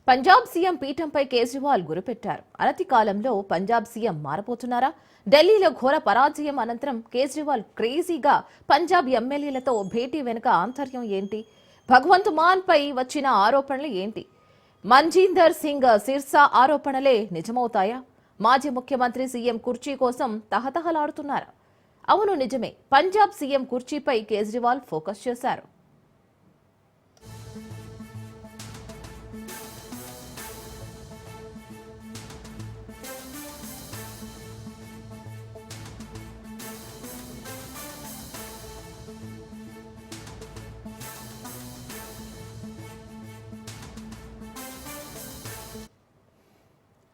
Punjab CM పీఠంపై Kejriwal గురిపెట్టారు. అనతి కాలంలో Punjab CM మారబోతున్నారా? ఢిల్లీలో ఘోర పరాజయం అనంతరం కేజ్రీవాల్ క్రేజీగా పంజాబ్ ఎమ్మెల్యేలతో భేటీ వెనుక ఆంతర్యం ఏంటి? భగవంత్ మాన్ పై వచ్చిన ఆరోపణలు ఏంటి? మంజీందర్ సింగ్ సిర్సా ఆరోపణలే నిజమవుతాయా? మాజీ ముఖ్యమంత్రి సీఎం కుర్చీ కోసం తహతహలాడుతున్నారా? అవును, నిజమే. పంజాబ్ సీఎం కుర్చీపై కేజ్రీవాల్ ఫోకస్ చేశారు.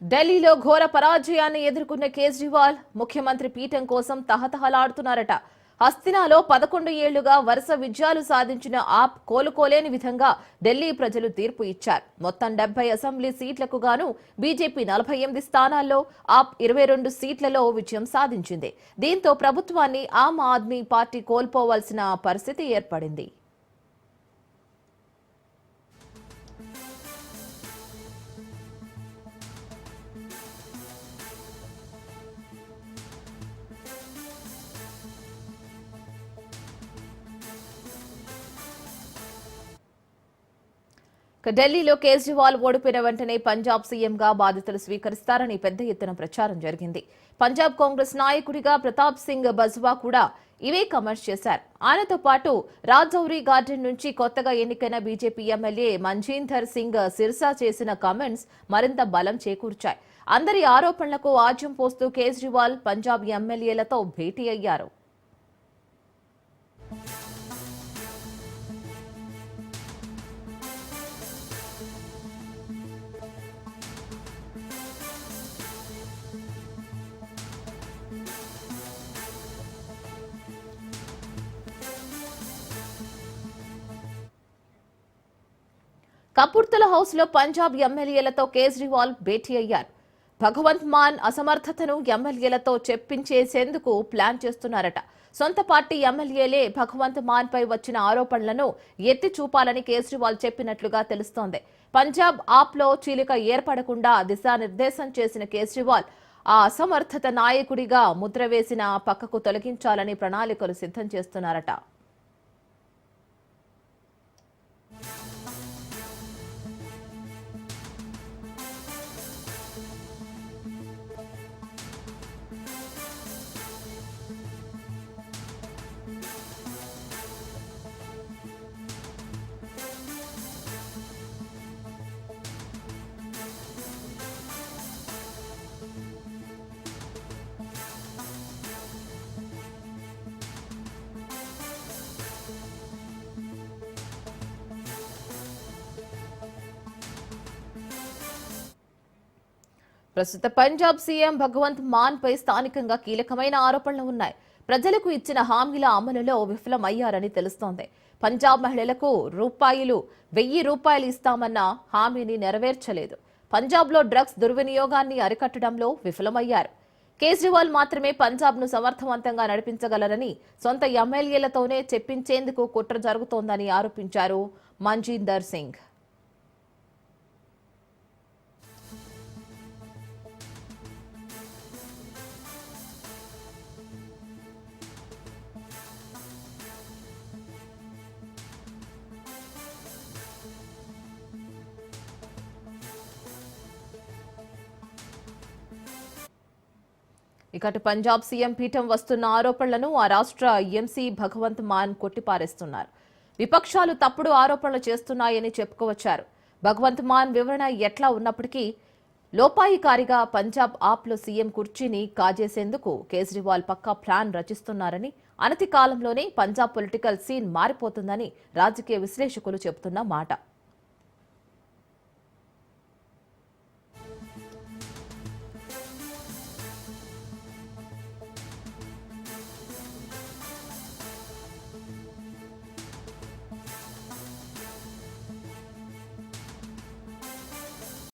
ఢిల్లీలో ఘోర పరాజయాన్ని ఎదుర్కొన్న కేజ్రీవాల్ ముఖ్యమంత్రి పీఠం కోసం తహతహలాడుతున్నారట. హస్తినాలో 11 ఏళ్లుగా వరుస విజయాలు సాధించిన ఆప్ కోలుకోలేని విధంగా ఢిల్లీ ప్రజలు తీర్పు ఇచ్చారు. మొత్తం 70 అసెంబ్లీ సీట్లకు గాను బీజేపీ 48 స్థానాల్లో, ఆప్ 22 సీట్లలో విజయం సాధించింది. దీంతో ప్రభుత్వాన్ని ఆమ్ ఆద్మీ పార్టీ కోల్పోవాల్సిన పరిస్థితి ఏర్పడింది. ఢిల్లీలో కేజ్రీవాల్ ఓడిపోయిన వెంటనే పంజాబ్ సీఎంగా బాధ్యతలు స్వీకరిస్తారని పెద్ద ఎత్తున ప్రచారం జరిగింది. పంజాబ్ కాంగ్రెస్ నాయకుడిగా ప్రతాప్ సింగ్ బజ్వా కూడా ఇవే కామెంట్స్ చేశారు. ఆయనతో పాటు రాజౌరి గార్డెన్ నుంచి కొత్తగా ఎన్నికైన బీజేపీ ఎమ్మెల్యే మంజీందర్ సింగ్ సిర్సా చేసిన కామెంట్స్ మరింత బలం చేకూర్చాయి. అందరి ఆరోపణలకు ఆజ్యం పోస్తూ కేజ్రీవాల్ పంజాబ్ ఎమ్మెల్యేలతో భేటీ అయ్యారు. కపుర్తల హౌస్ లో పంజాబ్ ఎమ్మెల్యేలతో కేజ్రీవాల్ భేటీ అయ్యారు. భగవంత్ మాన్ అసమర్థతను ఎమ్మెల్యేలతో చెప్పించేసేందుకు ప్లాన్ చేస్తున్నారట. సొంత పార్టీ ఎమ్మెల్యేలే భగవంత్ మాన్ పై వచ్చిన ఆరోపణలను ఎత్తి చూపాలని కేజ్రీవాల్ చెప్పినట్లుగా తెలుస్తోంది. పంజాబ్ ఆప్ లో చీలిక ఏర్పడకుండా దిశానిర్దేశం చేసిన కేజ్రీవాల్ ఆ అసమర్థత నాయకుడిగా ముద్ర వేసిన పక్కకు తొలగించాలని ప్రణాళికలు సిద్ధం చేస్తున్నారట. ప్రస్తుత పంజాబ్ సీఎం భగవంత్ మాన్ పై స్థానికంగా కీలకమైన ఆరోపణలు ఉన్నాయి. ప్రజలకు ఇచ్చిన హామీల అమలులో విఫలమయ్యారని తెలుస్తోంది. పంజాబ్ మహిళలకు ₹1000 ఇస్తామన్న హామీని నెరవేర్చలేదు. పంజాబ్లో డ్రగ్స్ దుర్వినియోగాన్ని అరికట్టడంలో విఫలమయ్యారు. కేజ్రీవాల్ మాత్రమే పంజాబ్ను సమర్థవంతంగా నడిపించగలరని సొంత ఎమ్మెల్యేలతోనే చెప్పించేందుకు కుట్ర జరుగుతోందని ఆరోపించారు మంజీందర్ సింగ్. ఇక పంజాబ్ సీఎం పీఠం వస్తున్న ఆరోపణలను ఆ రాష్ట్ర ఎంసీ భగవంత్ మాన్ కొట్టిపారేస్తున్నారు. విపక్షాలు తప్పుడు ఆరోపణలు చేస్తున్నాయని చెప్పుకోవచ్చారు. భగవంత్ మాన్ వివరణ ఎట్లా ఉన్నప్పటికీ లోపాయికారిగా పంజాబ్ ఆప్లో సీఎం కుర్చీని కాజేసేందుకు కేజ్రీవాల్ పక్కా ప్లాన్ రచిస్తున్నారని, అనతి కాలంలోనే పంజాబ్ పొలిటికల్ సీన్ మారిపోతుందని రాజకీయ విశ్లేషకులు చెబుతున్న మాట.